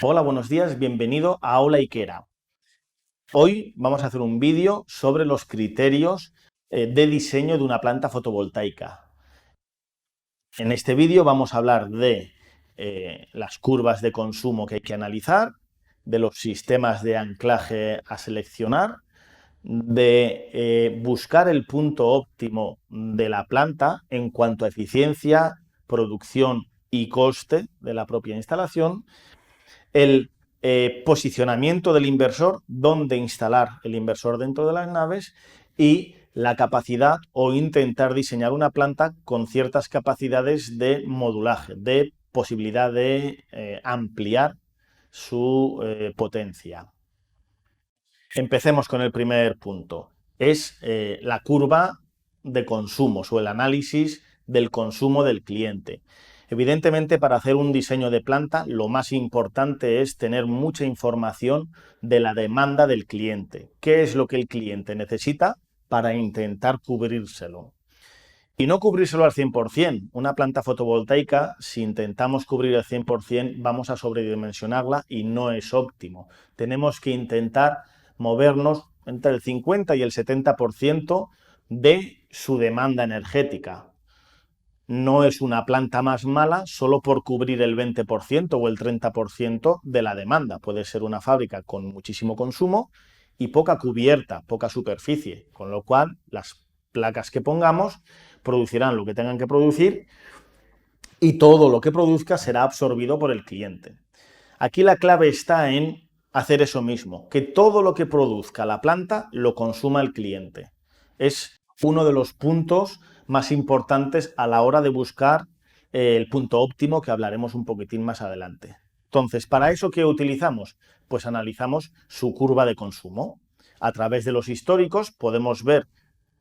Hola, buenos días, bienvenido a Aula Ikera. Hoy vamos a hacer un vídeo sobre los criterios de diseño de una planta fotovoltaica. En este vídeo vamos a hablar de las curvas de consumo que hay que analizar, de los sistemas de anclaje a seleccionar, de buscar el punto óptimo de la planta en cuanto a eficiencia, producción y coste de la propia instalación, el posicionamiento del inversor, dónde instalar el inversor dentro de las naves y la capacidad o intentar diseñar una planta con ciertas capacidades de modulaje, de posibilidad de ampliar su potencia. Empecemos con el primer punto. Es la curva de consumos o el análisis del consumo del cliente. Evidentemente, para hacer un diseño de planta, lo más importante es tener mucha información de la demanda del cliente. ¿Qué es lo que el cliente necesita para intentar cubrírselo? Y no cubrírselo al 100%. Una planta fotovoltaica, si intentamos cubrir el 100%, vamos a sobredimensionarla y no es óptimo. Tenemos que intentar movernos entre el 50 y el 70% de su demanda energética. No es una planta más mala solo por cubrir el 20% o el 30% de la demanda. Puede ser una fábrica con muchísimo consumo y poca cubierta, poca superficie, con lo cual las placas que pongamos producirán lo que tengan que producir y todo lo que produzca será absorbido por el cliente. Aquí la clave está en hacer eso mismo, que todo lo que produzca la planta lo consuma el cliente. Es uno de los puntos más importantes a la hora de buscar el punto óptimo, que hablaremos un poquitín más adelante. Entonces, ¿para eso qué utilizamos? Pues analizamos su curva de consumo. A través de los históricos podemos ver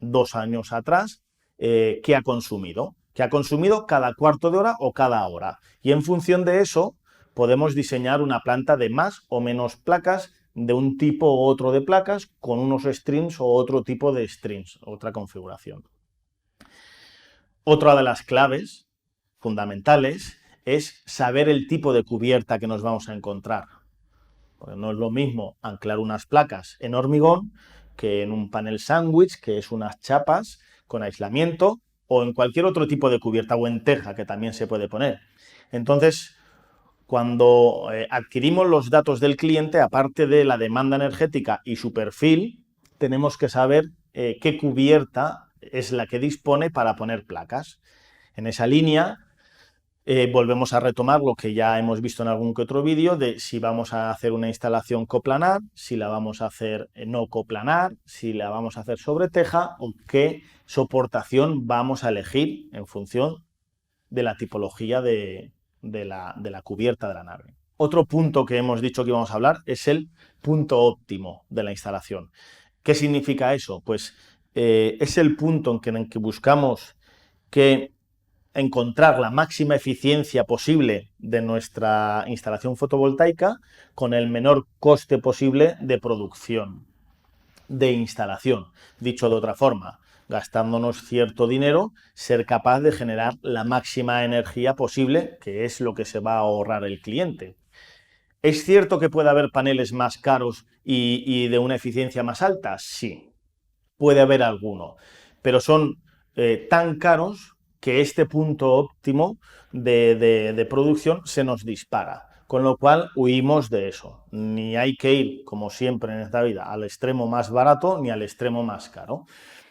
2 años atrás qué ha consumido. ¿Qué ha consumido cada cuarto de hora o cada hora? Y en función de eso podemos diseñar una planta de más o menos placas, de un tipo u otro de placas, con unos strings o otro tipo de strings, otra configuración. Otra de las claves fundamentales es saber el tipo de cubierta que nos vamos a encontrar. Porque no es lo mismo anclar unas placas en hormigón que en un panel sándwich, que es unas chapas con aislamiento, o en cualquier otro tipo de cubierta, o en teja, que también se puede poner. Entonces, cuando adquirimos los datos del cliente, aparte de la demanda energética y su perfil, tenemos que saber qué cubierta es la que dispone para poner placas. En esa línea, volvemos a retomar lo que ya hemos visto en algún que otro vídeo de si vamos a hacer una instalación coplanar, si la vamos a hacer no coplanar, si la vamos a hacer sobre teja o qué soportación vamos a elegir en función de la tipología de la cubierta de la nave. Otro punto que hemos dicho que íbamos a hablar es el punto óptimo de la instalación. ¿Qué significa eso? Pues es el punto en el que buscamos que encontrar la máxima eficiencia posible de nuestra instalación fotovoltaica con el menor coste posible de producción, de instalación. Dicho de otra forma, gastándonos cierto dinero, ser capaz de generar la máxima energía posible, que es lo que se va a ahorrar el cliente. ¿Es cierto que puede haber paneles más caros y de una eficiencia más alta? Sí, puede haber alguno, pero son tan caros que este punto óptimo de producción se nos dispara. Con lo cual huimos de eso. Ni hay que ir, como siempre en esta vida, al extremo más barato ni al extremo más caro.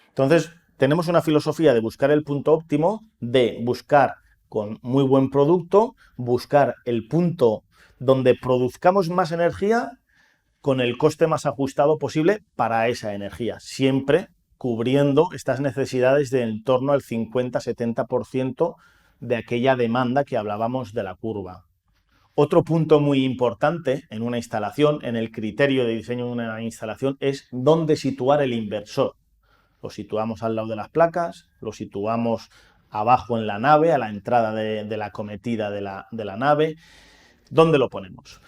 Entonces, tenemos una filosofía de buscar el punto óptimo, de buscar con muy buen producto, buscar el punto donde produzcamos más energía con el coste más ajustado posible para esa energía, siempre cubriendo estas necesidades de en torno al 50-70% de aquella demanda que hablábamos de la curva. Otro punto muy importante en una instalación, en el criterio de diseño de una instalación, es dónde situar el inversor. Lo situamos al lado de las placas, lo situamos abajo en la nave, a la entrada de la cometida de la nave. ¿Dónde lo ponemos?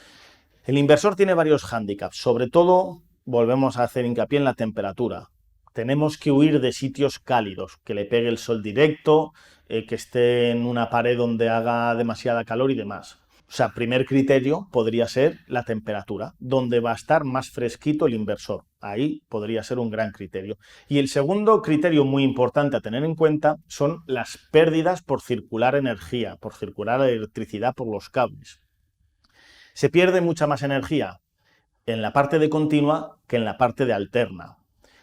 El inversor tiene varios hándicaps, sobre todo volvemos a hacer hincapié en la temperatura. Tenemos que huir de sitios cálidos, que le pegue el sol directo, que esté en una pared donde haga demasiada calor y demás. sea, primer criterio podría ser la temperatura, donde va a estar más fresquito el inversor. Ahí podría ser un gran criterio. Y el segundo criterio muy importante a tener en cuenta son las pérdidas por circular energía, por circular electricidad por los cables. Se pierde mucha más energía en la parte de continua que en la parte de alterna.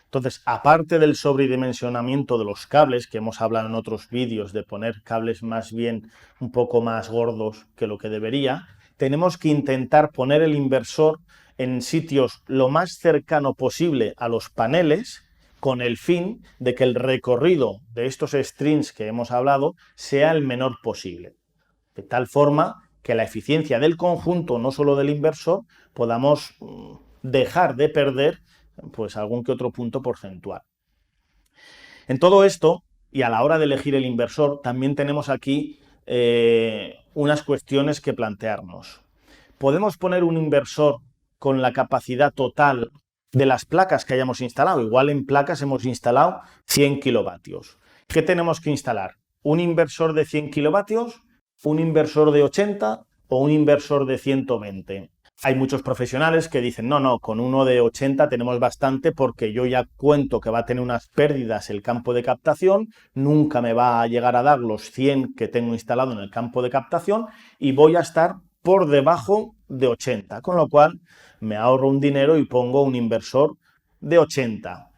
Entonces, aparte del sobredimensionamiento de los cables, que hemos hablado en otros vídeos de poner cables más bien un poco más gordos que lo que debería, tenemos que intentar poner el inversor en sitios lo más cercano posible a los paneles, con el fin de que el recorrido de estos strings que hemos hablado sea el menor posible. De tal forma que la eficiencia del conjunto, no solo del inversor, podamos dejar de perder pues algún que otro punto porcentual. En todo esto, y a la hora de elegir el inversor, también tenemos aquí unas cuestiones que plantearnos. Podemos poner un inversor con la capacidad total de las placas que hayamos instalado. Igual en placas hemos instalado 100 kilovatios. ¿Qué tenemos que instalar? ¿Un inversor de 100 kilovatios? ¿Un inversor de 80 o un inversor de 120? Hay muchos profesionales que dicen, no, con uno de 80 tenemos bastante porque yo ya cuento que va a tener unas pérdidas el campo de captación, nunca me va a llegar a dar los 100 que tengo instalado en el campo de captación y voy a estar por debajo de 80, con lo cual me ahorro un dinero y pongo un inversor de 80.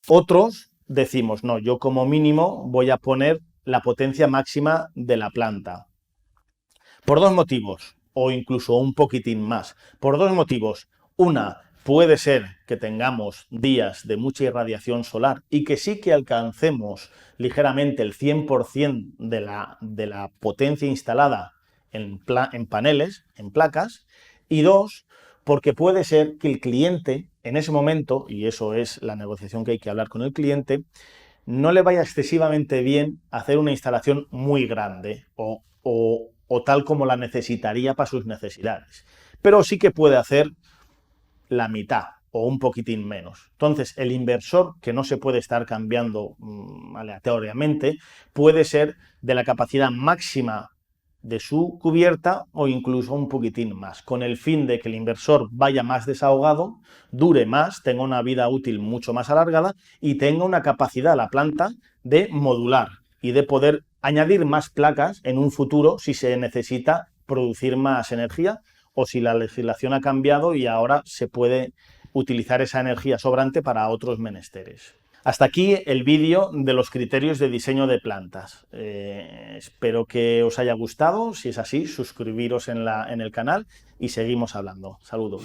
Otros decimos, no, yo como mínimo voy a poner la potencia máxima de la planta. Por dos motivos, o incluso un poquitín más. Por dos motivos. Una, puede ser que tengamos días de mucha irradiación solar y que sí que alcancemos ligeramente el 100% de la potencia instalada en paneles, en placas. Y dos, porque puede ser que el cliente en ese momento, y eso es la negociación que hay que hablar con el cliente, no le vaya excesivamente bien hacer una instalación muy grande o tal como la necesitaría para sus necesidades. Pero sí que puede hacer la mitad o un poquitín menos. Entonces, el inversor, que no se puede estar cambiando aleatoriamente, puede ser de la capacidad máxima de su cubierta o incluso un poquitín más, con el fin de que el inversor vaya más desahogado, dure más, tenga una vida útil mucho más alargada y tenga una capacidad la planta de modular y de poder añadir más placas en un futuro si se necesita producir más energía o si la legislación ha cambiado y ahora se puede utilizar esa energía sobrante para otros menesteres. Hasta aquí el vídeo de los criterios de diseño de plantas. Espero que os haya gustado. Si es así, suscribiros en el canal y seguimos hablando. Saludos.